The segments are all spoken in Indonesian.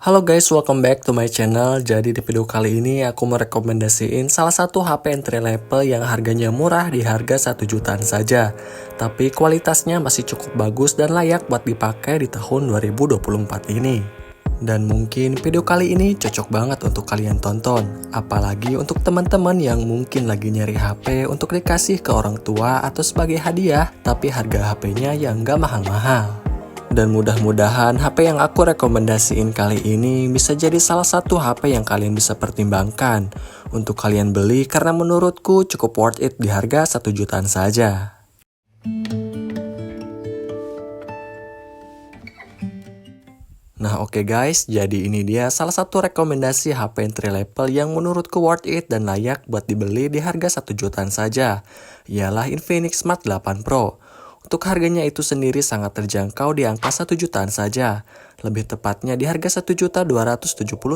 Halo guys, welcome back to my channel. Jadi di video kali ini aku merekomendasiin salah satu HP entry level yang harganya murah di harga 1 jutaan saja. Tapi kualitasnya masih cukup bagus dan layak buat dipakai di tahun 2024 ini. Dan mungkin video kali ini cocok banget untuk kalian tonton. Apalagi untuk teman-teman yang mungkin lagi nyari HP untuk dikasih ke orang tua atau sebagai hadiah, tapi harga HP-nya yang gak mahal-mahal. Dan mudah-mudahan HP yang aku rekomendasiin kali ini bisa jadi salah satu HP yang kalian bisa pertimbangkan untuk kalian beli karena menurutku cukup worth it di harga 1 jutaan saja. Nah oke guys, jadi ini dia salah satu rekomendasi HP entry level yang menurutku worth it dan layak buat dibeli di harga 1 jutaan saja. Ialah Infinix Smart 8 Pro. Untuk harganya itu sendiri sangat terjangkau di angka 1 jutaan saja. Lebih tepatnya di harga 1.279.000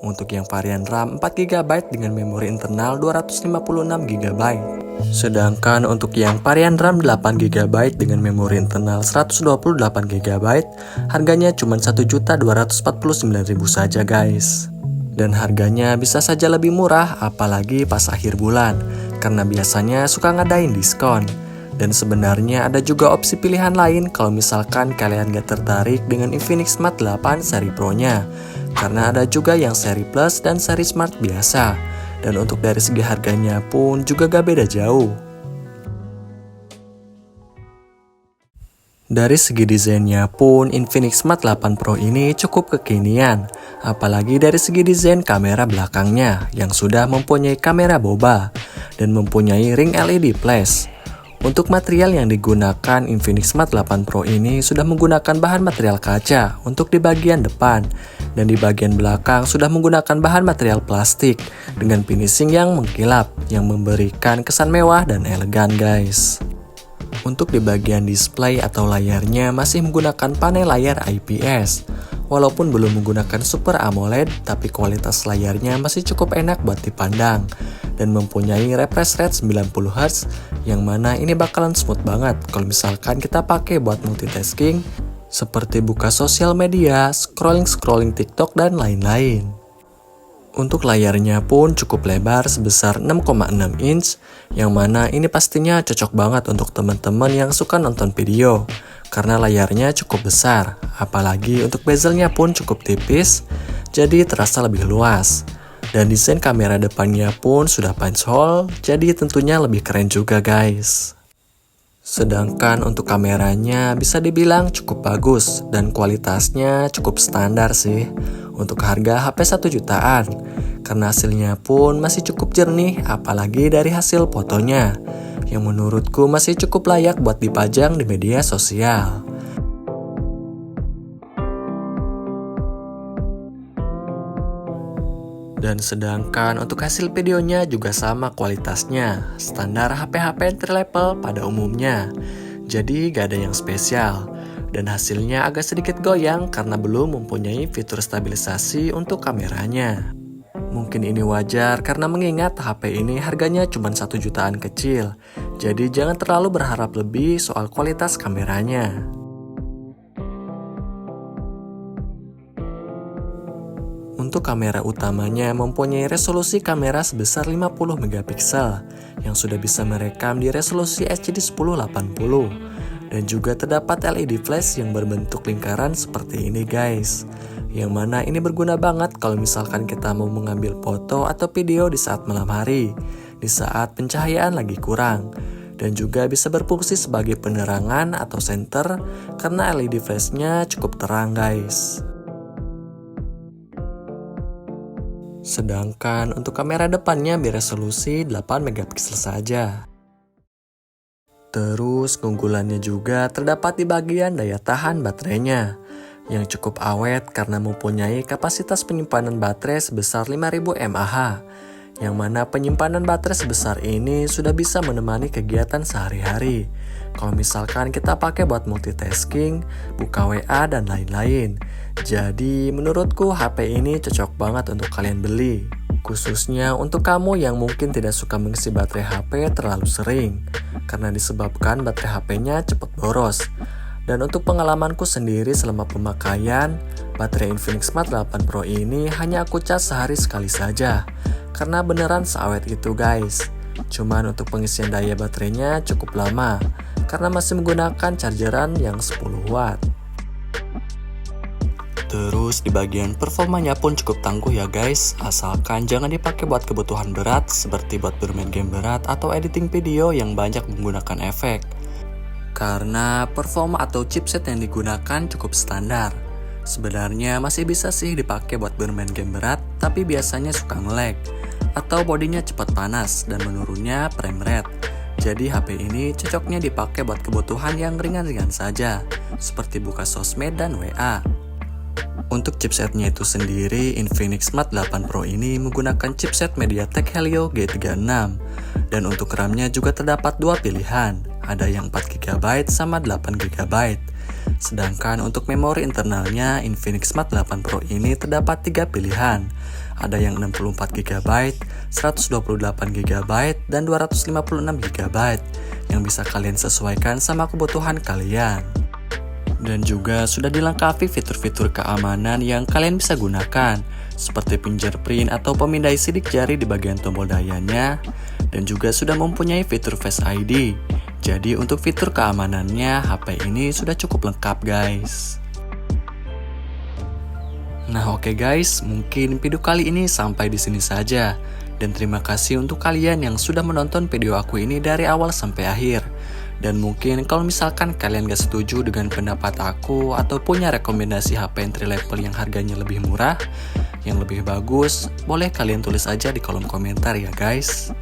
untuk yang varian RAM 4GB dengan memori internal 256GB. Sedangkan untuk yang varian RAM 8GB dengan memori internal 128GB, harganya cuma 1.249.000 saja guys. Dan harganya bisa saja lebih murah apalagi pas akhir bulan, karena biasanya suka ngadain diskon. Dan sebenarnya ada juga opsi pilihan lain kalau misalkan kalian gak tertarik dengan Infinix Smart 8 seri Pro-nya. Karena ada juga yang seri Plus dan seri Smart biasa. Dan untuk dari segi harganya pun juga gak beda jauh. Dari segi desainnya pun Infinix Smart 8 Pro ini cukup kekinian. Apalagi dari segi desain kamera belakangnya yang sudah mempunyai kamera boba dan mempunyai ring LED flash. Untuk material yang digunakan Infinix Smart 8 Pro ini sudah menggunakan bahan material kaca untuk di bagian depan, dan di bagian belakang sudah menggunakan bahan material plastik dengan finishing yang mengkilap yang memberikan kesan mewah dan elegan guys. Untuk di bagian display atau layarnya masih menggunakan panel layar IPS. Walaupun belum menggunakan Super AMOLED, tapi kualitas layarnya masih cukup enak buat dipandang dan mempunyai refresh rate 90Hz yang mana ini bakalan smooth banget kalau misalkan kita pakai buat multitasking seperti buka sosial media, scrolling TikTok dan lain-lain. Untuk layarnya pun cukup lebar sebesar 6,6 inch yang mana ini pastinya cocok banget untuk teman-teman yang suka nonton video karena layarnya cukup besar, apalagi untuk bezelnya pun cukup tipis jadi terasa lebih luas. Dan desain kamera depannya pun sudah punch hole, jadi tentunya lebih keren juga guys. Sedangkan untuk kameranya bisa dibilang cukup bagus dan kualitasnya cukup standar sih untuk harga HP 1 jutaan. Karena hasilnya pun masih cukup jernih apalagi dari hasil fotonya yang menurutku masih cukup layak buat dipajang di media sosial. Dan sedangkan untuk hasil videonya juga sama kualitasnya, standar HP-HP entry level pada umumnya. Jadi gak ada yang spesial. Dan hasilnya agak sedikit goyang karena belum mempunyai fitur stabilisasi untuk kameranya. Mungkin ini wajar karena mengingat HP ini harganya cuma 1 jutaan kecil. Jadi jangan terlalu berharap lebih soal kualitas kameranya. Untuk kamera utamanya mempunyai resolusi kamera sebesar 50 megapiksel yang sudah bisa merekam di resolusi HD 1080 dan juga terdapat LED flash yang berbentuk lingkaran seperti ini guys. Yang mana ini berguna banget kalau misalkan kita mau mengambil foto atau video di saat malam hari, di saat pencahayaan lagi kurang. Dan juga bisa berfungsi sebagai penerangan atau senter karena LED flashnya cukup terang guys. Sedangkan untuk kamera depannya beresolusi 8 megapiksel saja. Terus keunggulannya juga terdapat di bagian daya tahan baterainya yang cukup awet karena mempunyai kapasitas penyimpanan baterai sebesar 5000 mAh. Yang mana penyimpanan baterai sebesar ini sudah bisa menemani kegiatan sehari-hari. Kalau misalkan kita pakai buat multitasking, buka WA dan lain-lain. Jadi menurutku HP ini cocok banget untuk kalian beli. Khususnya untuk kamu yang mungkin tidak suka mengisi baterai HP terlalu sering. Karena disebabkan baterai HP-nya cepat boros. Dan untuk pengalamanku sendiri selama pemakaian, baterai Infinix Smart 8 Pro ini hanya aku cas sehari sekali saja. Karena beneran seawet itu guys. Cuman untuk pengisian daya baterainya cukup lama, karena masih menggunakan chargeran yang 10 watt. Terus di bagian performanya pun cukup tangguh ya guys, asalkan jangan dipakai buat kebutuhan berat seperti buat bermain game berat atau editing video yang banyak menggunakan efek. Karena performa atau chipset yang digunakan cukup standar. Sebenarnya masih bisa sih dipakai buat bermain game berat, tapi biasanya suka nge-lag atau bodinya cepat panas dan menurunnya frame rate. Jadi HP ini cocoknya dipakai buat kebutuhan yang ringan-ringan saja, seperti buka sosmed dan WA. Untuk chipsetnya itu sendiri, Infinix Smart 8 Pro ini menggunakan chipset MediaTek Helio G36. Dan untuk RAM-nya juga terdapat dua pilihan, ada yang 4GB sama 8GB. Sedangkan untuk memori internalnya, Infinix Smart 8 Pro ini terdapat 3 pilihan, ada yang 64GB, 128GB, dan 256GB, yang bisa kalian sesuaikan sama kebutuhan kalian. Dan juga sudah dilengkapi fitur-fitur keamanan yang kalian bisa gunakan, seperti fingerprint atau pemindai sidik jari di bagian tombol dayanya, dan juga sudah mempunyai fitur Face ID. Jadi untuk fitur keamanannya, HP ini sudah cukup lengkap guys. Nah oke guys, mungkin video kali ini sampai di sini saja. Dan terima kasih untuk kalian yang sudah menonton video aku ini dari awal sampai akhir. Dan mungkin kalau misalkan kalian gak setuju dengan pendapat aku atau punya rekomendasi HP entry level yang harganya lebih murah, yang lebih bagus, boleh kalian tulis aja di kolom komentar ya guys.